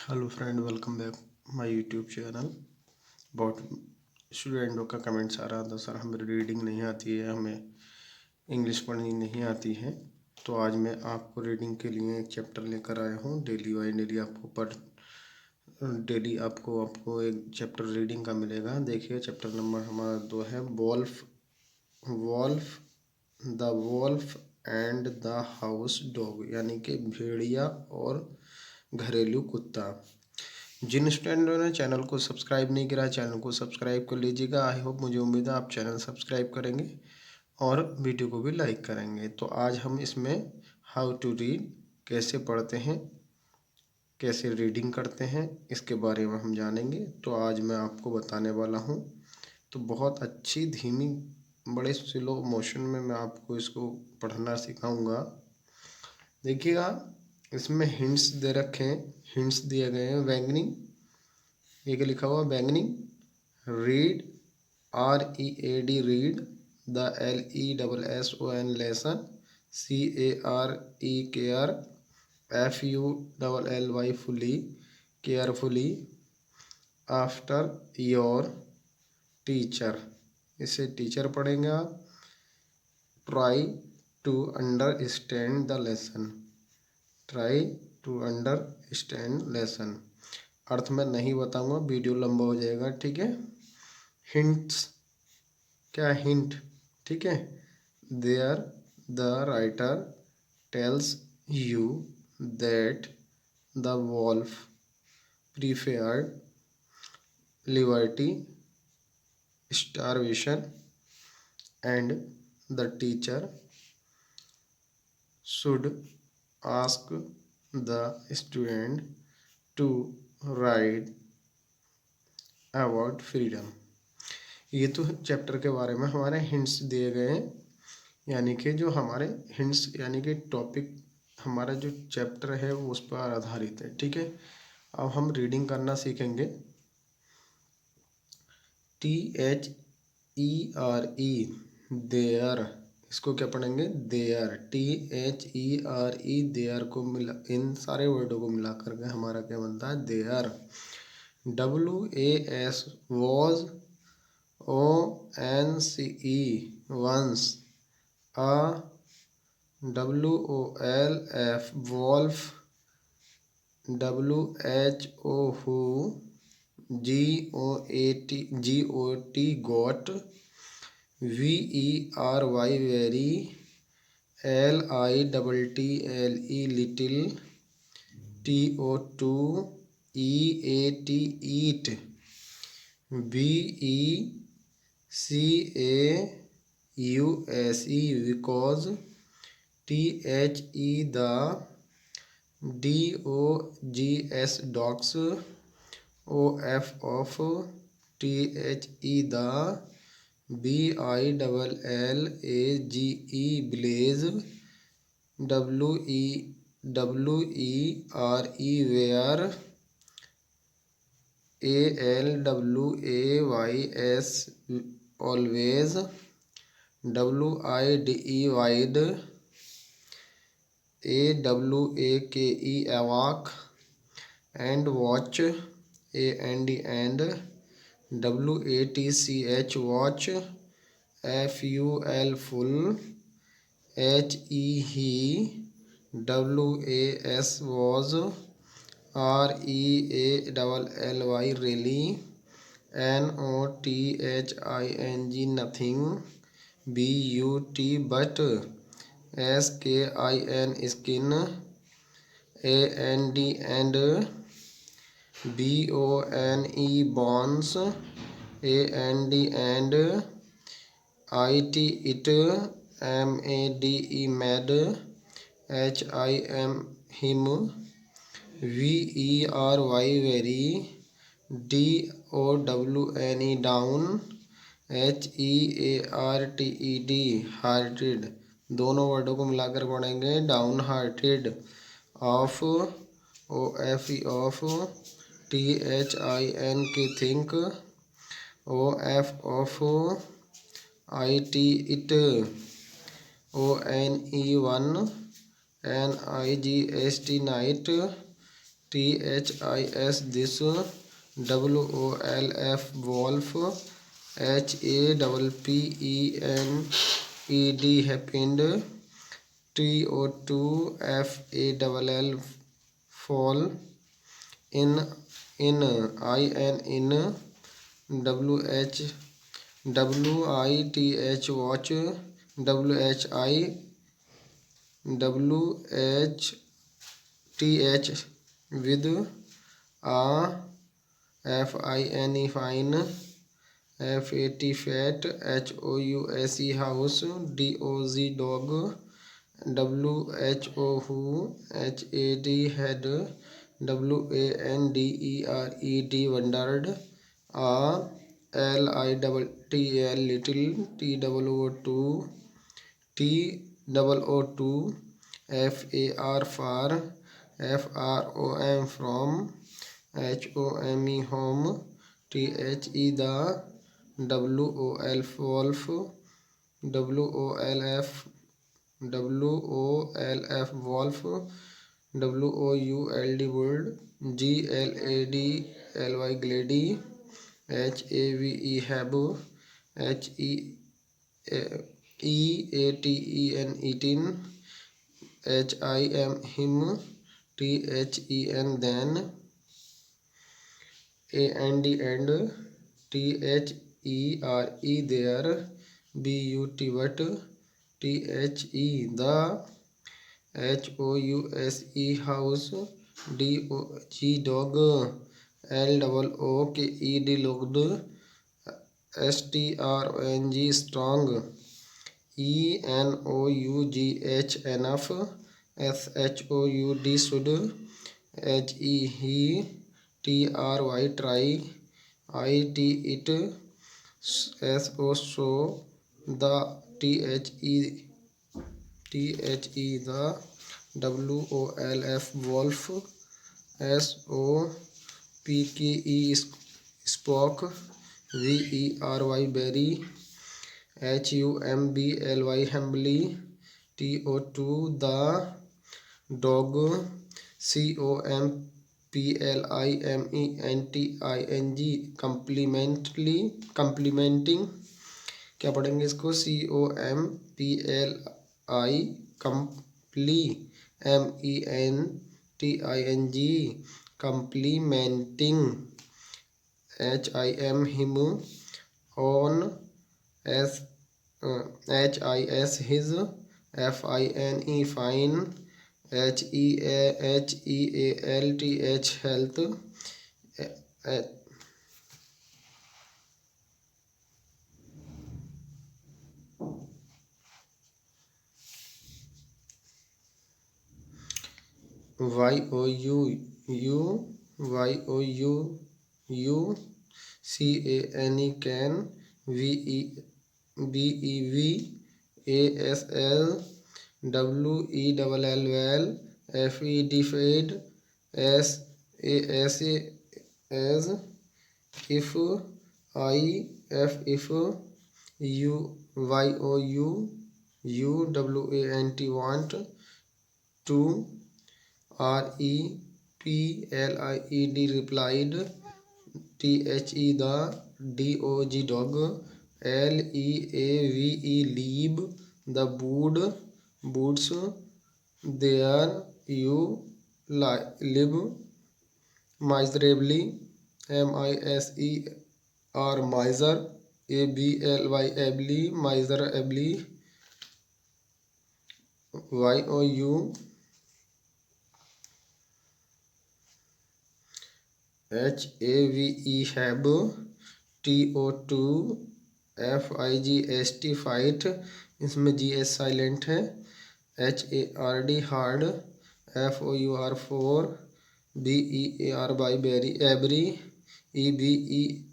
Hello friend, welcome back my YouTube channel. बहुत स्टूडेंटों का comments आ रहा था, सर हमें रीडिंग नहीं आती है, हमें इंग्लिश पढ़नी नहीं आती है। तो आज मैं आपको रीडिंग के लिए एक चैप्टर लेकर आया हूँ। डेली आपको एक चैप्टर रीडिंग का मिलेगा। देखिए, चैप्टर नंबर हमारा 2 है, wolf the wolf and the house dog, यानी कि भेड़िया और घरेलू कुत्ता। जिन स्टूडेंटों ने चैनल को सब्सक्राइब नहीं किया, चैनल को सब्सक्राइब कर लीजिएगा। आई होप, मुझे उम्मीद है आप चैनल सब्सक्राइब करेंगे और वीडियो को भी लाइक करेंगे। तो आज हम इसमें हाउ टू रीड, कैसे पढ़ते हैं, कैसे रीडिंग करते हैं, इसके बारे में हम जानेंगे। तो आज मैं आपको बताने वाला हूँ। तो बहुत अच्छी धीमी, बड़े स्लो मोशन में मैं आपको इसको पढ़ना सिखाऊंगा। देखिएगा, इसमें हिंट्स दे रखे हैं, हिंट्स दिए गए हैं। बैंगनी, एक लिखा हुआ बैंगनी, read, READ read, the LESSON lesson, CARE FULLY fully, carefully, after your teacher, इसे टीचर पढ़ेंगे आप। Try to understand the lesson, try to understand lesson. अर्थ में नहीं बताऊंगा, वीडियो लंबा हो जाएगा, ठीक है। हिंट्स, क्या हिंट, ठीक है। There the writer tells you that the wolf preferred liberty, starvation and the teacher should ask the student to write about freedom. ये तो चैप्टर के बारे में हमारे हिंट्स दिए गए हैं, यानी कि जो हमारे हिंट्स, यानी कि टॉपिक, हमारा जो चैप्टर है वो उस पर आधारित है, ठीक है। अब हम रीडिंग करना सीखेंगे। THERE, देयर, इसको क्या पढ़ेंगे, देयर। THERE, देयर को मिला, इन सारे वर्डों को मिला करके हमारा क्या बनता है, there. WAS, was, ONCE, once, WOLF, wolf, WHO, who, GOT, got, VERY, very, LITTLE, little, TO2, EAT, eat, BECAUSE, because, THE, the, DOGS, dogs, OF, of, THE, the, BILLAGE, blaze, WERE, where, ALWAYS, always, WIDE, wide, AWAKE, awake, and watch, and, WATCH, watch, FUL, full, HE, WAS, was, REALLY, really, NOTHING, nothing, BUT, but, SKIN, skin, AND, and, BONE, bonds, and, IT, it, MADE, mad, HIM, him, VERY, very, DOWNE, down, HEARTED, hearted। दोनों वर्डों को मिलाकर पढ़ेंगे, down hearted, of, OFE, of, THIN, की, think, OF, of, IT, it, ONE, one, NIGST, night, THIS this, WOLF wolf, HAPPENED happened, TO2 FALL fall, in in WH WITH watch, WHTH with, a FINE fine, FAT fat, HOUSE house, DOG dog, WHO who, HAD head, WANDERED wondered, LITTL little, TOO2 FAR far, FROM from, HOME home, THE the, WOLF wolf, WOLF wolf, WOULD world, GLADLY glady, HAVE have, HEATEN eaten, HIM him, THEN then, AND and, THERE there, BUT but, THE the, HOUSE house, DOG dog, LOOKED looked, STRONG strong, ENOUGH enough, SHOUD should, HE TRY try, IT it, SO so, the, THE the, WOLF wolf, SOPKE spoke, VERY berry, HUMBLY humbly, TO2 the dog, COMPLIMENTING complimenting, क्या पढ़ेंगे इसको, COMPLI MENTING complimenting, HIM him, on HIS his, FINE fine, HEALTH health, YOU CANE can, BEV ASL WELL well, FED fed, SASA as, if if, WANT want, to, REPLIED replied, THE the, DOG dog, LEAVE leave, the boots, there you live, miserably, MISER miser, ABLY ably, miserably, YOU HAVE have, TO2 FIGST fight, इसमें GS silent है, HARD hard, FOUR for, BEARY berry every, EBERY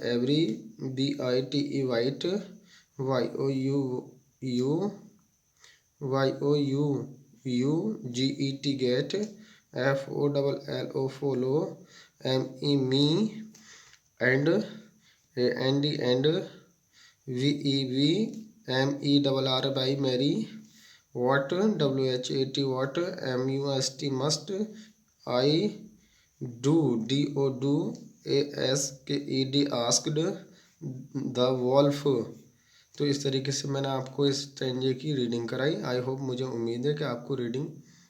every, BITE white, YOUGET get, FOLLO follow, me and, VEV MERR by Mary, what, WHAT what, MUST must, I do, DO do, ASKED asked the wolf. तो इस तरीके से मैंने आपको इस स्ट्रेंजे की reading कराई। I hope, मुझे उम्मीद है कि आपको रीडिंग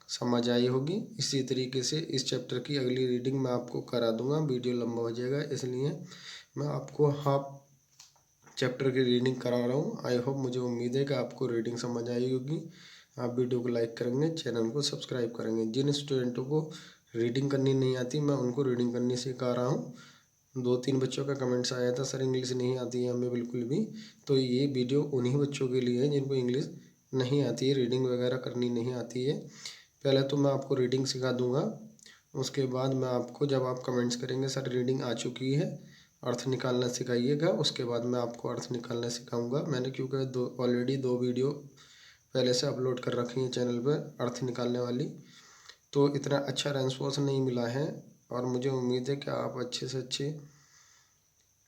समझ आई होगी। इसी तरीके से इस चैप्टर की अगली रीडिंग मैं आपको करा दूंगा। वीडियो लंबा हो जाएगा, इसलिए मैं आपको हाफ चैप्टर की रीडिंग करा रहा हूँ। आई होप, मुझे उम्मीद है कि आपको रीडिंग समझ आई होगी। आप वीडियो को लाइक करेंगे, चैनल को सब्सक्राइब करेंगे। जिन स्टूडेंटों को रीडिंग करनी नहीं आती, मैं उनको रीडिंग करनी सिखा रहा हूँ। 2-3 बच्चों का कमेंट्स आया था, सर इंग्लिश नहीं आती है हमें बिल्कुल भी। तो ये वीडियो उन्हीं बच्चों के लिए है जिनको इंग्लिश नहीं आती है, रीडिंग वगैरह करनी नहीं आती है। पहले तो मैं आपको रीडिंग सिखा दूंगा, उसके बाद मैं आपको, जब आप कमेंट्स करेंगे सर रीडिंग आ चुकी है, अर्थ निकालना सिखाइएगा, उसके बाद मैं आपको अर्थ निकालना सिखाऊंगा। मैंने क्योंकि ऑलरेडी 2 वीडियो पहले से अपलोड कर रखी है चैनल पर अर्थ निकालने वाली, तो इतना अच्छा रेस्पॉन्स नहीं मिला है। और मुझे उम्मीद है कि आप अच्छे से अच्छे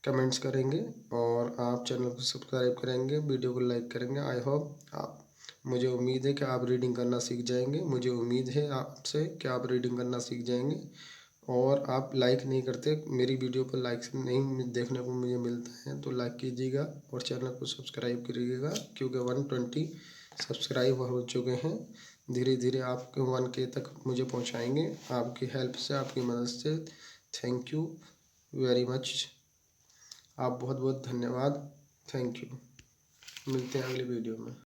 कमेंट्स करेंगे और आप चैनल को सब्सक्राइब करेंगे, वीडियो को लाइक करेंगे। आई होप आप, मुझे उम्मीद है कि आप रीडिंग करना सीख जाएंगे। मुझे उम्मीद है आपसे कि आप रीडिंग करना सीख जाएंगे। और आप लाइक नहीं करते, मेरी वीडियो पर लाइक नहीं देखने को मुझे मिलता है, तो लाइक कीजिएगा और चैनल को सब्सक्राइब करिएगा, क्योंकि 120 सब्सक्राइब हो चुके हैं। धीरे धीरे आप 1K तक मुझे पहुंचाएंगे, आपकी हेल्प से, आपकी मदद से। थैंक यू वेरी मच, आप बहुत बहुत धन्यवाद। Thank you. मिलते हैं अगली वीडियो में।